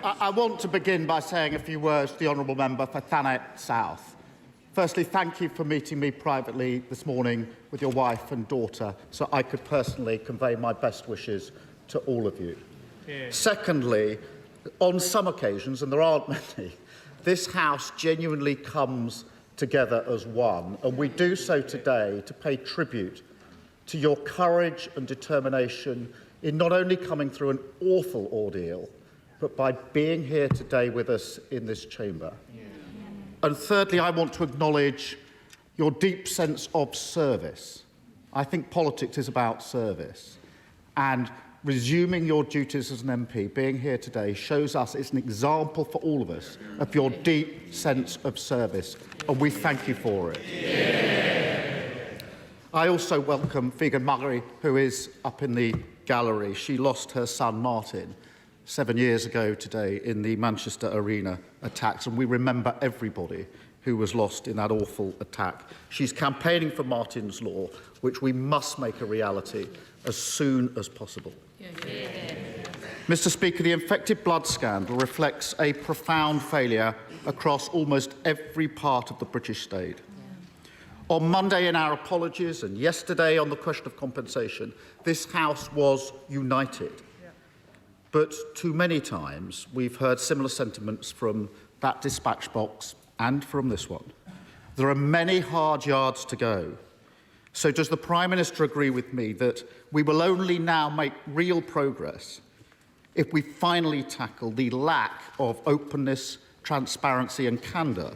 I want to begin by saying a few words to the honourable member for Thanet South. Firstly, thank you for meeting me privately this morning with your wife and daughter so I could personally convey my best wishes to all of you. Yeah. Secondly, on some occasions, and there aren't many, this House genuinely comes together as one, and we do so today to pay tribute to your courage and determination in not only coming through an awful ordeal, but by being here today with us in this chamber. Yeah. And thirdly, I want to acknowledge your deep sense of service. I think politics is about service. And resuming your duties as an MP, being here today, shows us it's an example for all of us of your deep sense of service. And we thank you for it. Yeah. I also welcome Figen Murray, who is up in the gallery. She lost her son, Martin, 7 years ago today in the Manchester Arena attacks, and we remember everybody who was lost in that awful attack. She's campaigning for Martin's Law, which we must make a reality as soon as possible. Yeah. Mr. Speaker, the infected blood scandal reflects a profound failure across almost every part of the British state. Yeah. On Monday in our apologies and yesterday on the question of compensation, this House was united. But too many times we've heard similar sentiments from that dispatch box and from this one. There are many hard yards to go. So does the Prime Minister agree with me that we will only now make real progress if we finally tackle the lack of openness, transparency and candour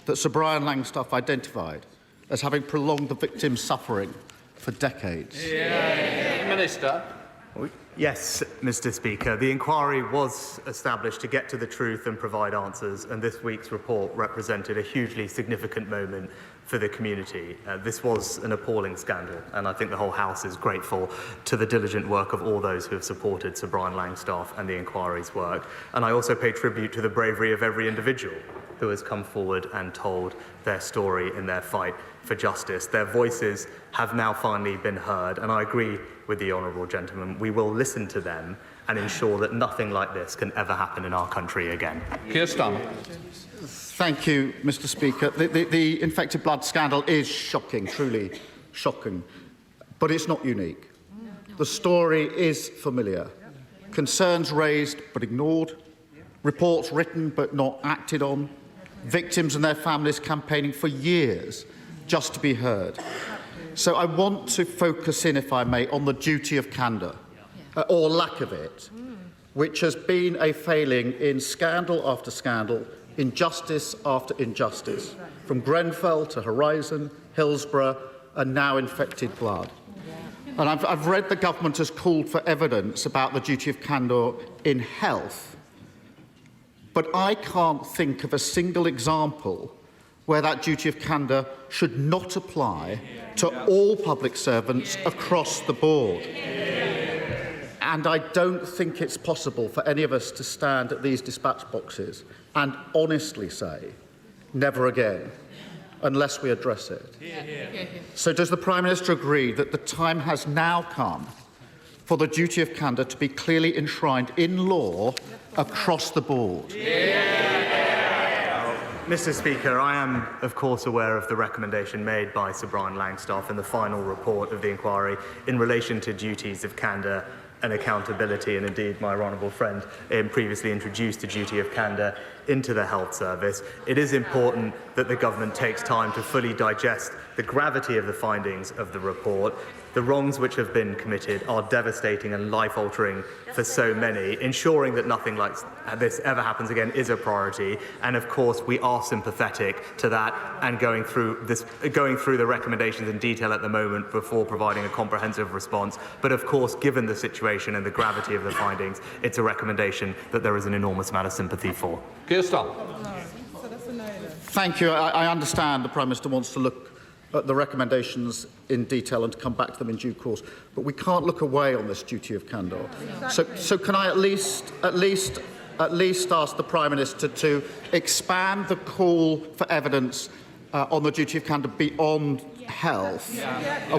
that Sir Brian Langstaff identified as having prolonged the victims' suffering for decades? Yeah. Minister. Yes, Mr. Speaker. The inquiry was established to get to the truth and provide answers, and this week's report represented a hugely significant moment for the community. This was an appalling scandal, and I think the whole House is grateful to the diligent work of all those who have supported Sir Brian Langstaff and the inquiry's work. And I also pay tribute to the bravery of every individual who has come forward and told their story in their fight for justice. Their voices have now finally been heard, and I agree with the honourable gentleman. We will listen to them and ensure that nothing like this can ever happen in our country again. Keir Starmer. Thank you, Mr. Speaker. The infected blood scandal is shocking, truly shocking, but it's not unique. The story is familiar. Concerns raised but ignored, reports written but not acted on, victims and their families campaigning for years just to be heard. So I want to focus in, if I may, on the duty of candour, or lack of it, which has been a failing in scandal after scandal, injustice after injustice, from Grenfell to Horizon, Hillsborough, and now infected blood. And I've read the government has called for evidence about the duty of candour in health, but I can't think of a single example where that duty of candour should not apply to all public servants across the board. And I don't think it's possible for any of us to stand at these dispatch boxes and honestly say, never again, unless we address it. So does the Prime Minister agree that the time has now come for the duty of candour to be clearly enshrined in law across the board? Mr. Speaker, I am, of course, aware of the recommendation made by Sir Brian Langstaff in the final report of the inquiry in relation to duties of candour and accountability, and indeed my honourable friend previously introduced the duty of candour into the health service. It is important that the government takes time to fully digest the gravity of the findings of the report. The wrongs which have been committed are devastating and life-altering for so many. Ensuring that nothing like this ever happens again is a priority, and of course we are sympathetic to that and going through the recommendations in detail at the moment before providing a comprehensive response. But of course, given the situation and the gravity of the findings, it's a recommendation that there is an enormous amount of sympathy for. Keir Starmer. Thank you. I understand the Prime Minister wants to look at the recommendations in detail and to come back to them in due course, but we can't look away on this duty of candour. So can I at least ask the Prime Minister to expand the call for evidence on the duty of candour beyond health?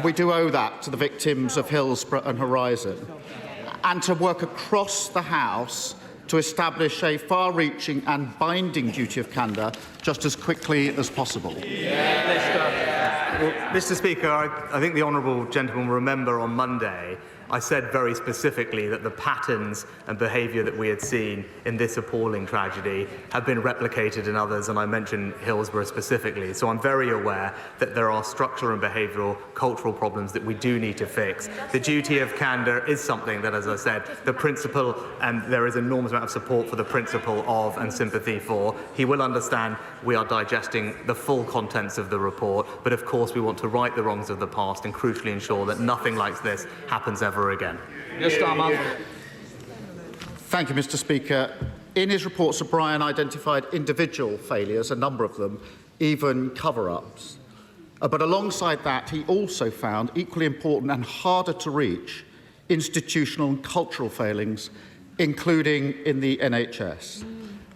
We do owe that to the victims of Hillsborough and Horizon, and to work across the House to establish a far-reaching and binding duty of candour just as quickly as possible. Well, Mr. Speaker, I think the honourable gentleman will remember on Monday I said very specifically that the patterns and behaviour that we had seen in this appalling tragedy have been replicated in others, and I mentioned Hillsborough specifically. So I'm very aware that there are structural and behavioural cultural problems that we do need to fix. The duty of candour is something that, as I said, the principle, and there is an enormous amount of support for the principle of and sympathy for. He will understand we are digesting the full contents of the report, but of course we want to right the wrongs of the past and crucially ensure that nothing like this happens ever again. Keir Starmer. Thank you, Mr. Speaker. In his report, Sir Brian identified individual failures, a number of them, even cover-ups. But alongside that, he also found equally important and harder to reach institutional and cultural failings, including in the NHS.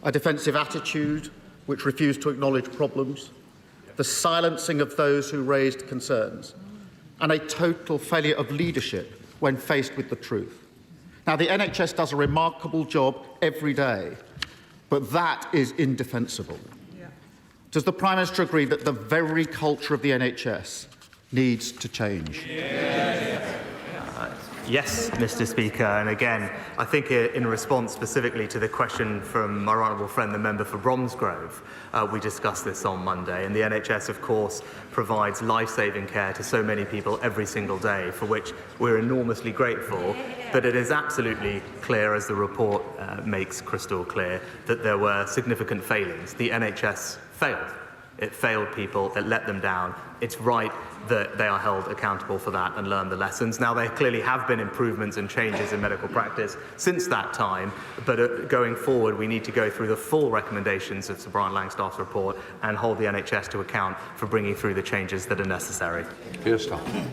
A defensive attitude which refused to acknowledge problems, the silencing of those who raised concerns, and a total failure of leadership when faced with the truth. Now, the NHS does a remarkable job every day, but that is indefensible. Does the Prime Minister agree that the very culture of the NHS needs to change? Yes, Mr. Speaker, and again, I think in response specifically to the question from my honourable friend, the member for Bromsgrove, we discussed this on Monday, and the NHS, of course, provides life-saving care to so many people every single day, for which we're enormously grateful. But it is absolutely clear, as the report makes crystal clear, that there were significant failings. The NHS failed. It failed people, it let them down. It's right that they are held accountable for that and learn the lessons. Now, there clearly have been improvements and changes in medical practice since that time, but going forward, we need to go through the full recommendations of Sir Brian Langstaff's report and hold the NHS to account for bringing through the changes that are necessary. Keir Starmer.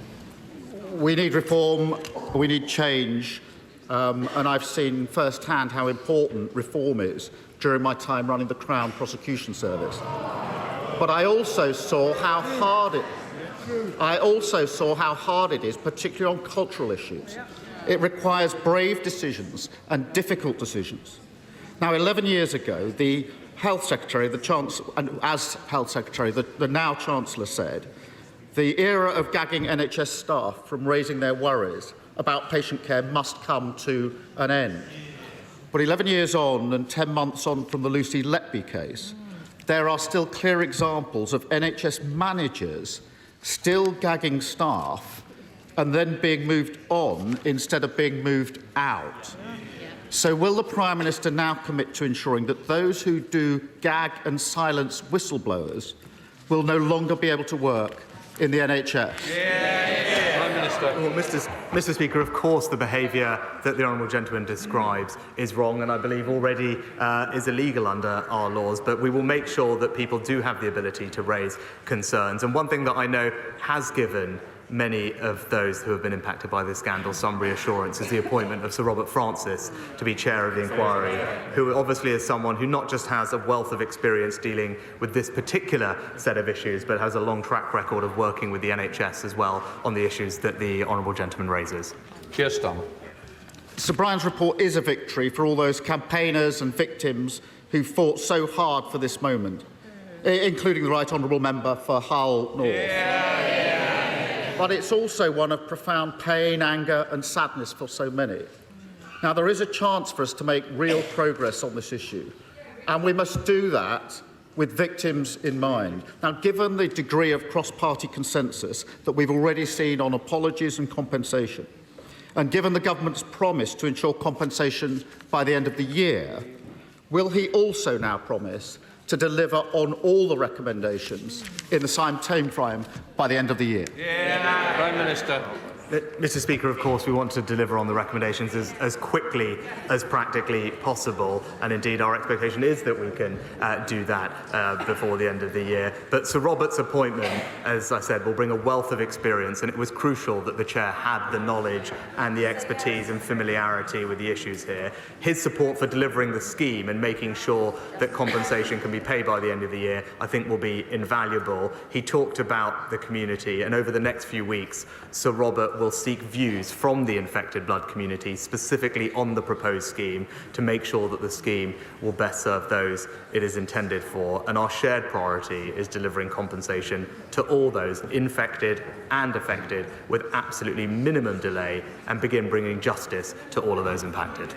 We need reform, we need change, and I've seen firsthand how important reform is during my time running the Crown Prosecution Service. But I also saw how hard it is, particularly on cultural issues. It requires brave decisions and difficult decisions. Now, 11 years ago, the Health Secretary, the now Chancellor said, the era of gagging NHS staff from raising their worries about patient care must come to an end. But 11 years on and 10 months on from the Lucy Letby case, there are still clear examples of NHS managers still gagging staff and then being moved on instead of being moved out. So will the Prime Minister now commit to ensuring that those who do gag and silence whistleblowers will no longer be able to work in the NHS? Prime Minister. Well, Mr. Speaker, of course the behaviour that the honourable gentleman describes is wrong and I believe already is illegal under our laws, but we will make sure that people do have the ability to raise concerns. And one thing that I know has given many of those who have been impacted by this scandal some reassurance is the appointment of Sir Robert Francis to be chair of the inquiry, who obviously is someone who not just has a wealth of experience dealing with this particular set of issues, but has a long track record of working with the NHS as well on the issues that the honourable gentleman raises. Keir Starmer. Sir Brian's report is a victory for all those campaigners and victims who fought so hard for this moment, including the Right Honourable Member for Hull North. But it's also one of profound pain, anger and sadness for so many. Now, there is a chance for us to make real progress on this issue, and we must do that with victims in mind. Now, given the degree of cross-party consensus that we've already seen on apologies and compensation, and given the government's promise to ensure compensation by the end of the year, will he also now promise to deliver on all the recommendations in the same timeframe by the end of the year? Prime Minister. Mr. Speaker, of course, we want to deliver on the recommendations as quickly as practically possible, and indeed our expectation is that we can do that before the end of the year. But Sir Robert's appointment, as I said, will bring a wealth of experience, and it was crucial that the Chair had the knowledge and the expertise and familiarity with the issues here. His support for delivering the scheme and making sure that compensation can be paid by the end of the year, I think, will be invaluable. He talked about the community, and over the next few weeks, Sir Robert will seek views from the infected blood community, specifically on the proposed scheme, to make sure that the scheme will best serve those it is intended for. And our shared priority is delivering compensation to all those infected and affected with absolutely minimum delay, and begin bringing justice to all of those impacted.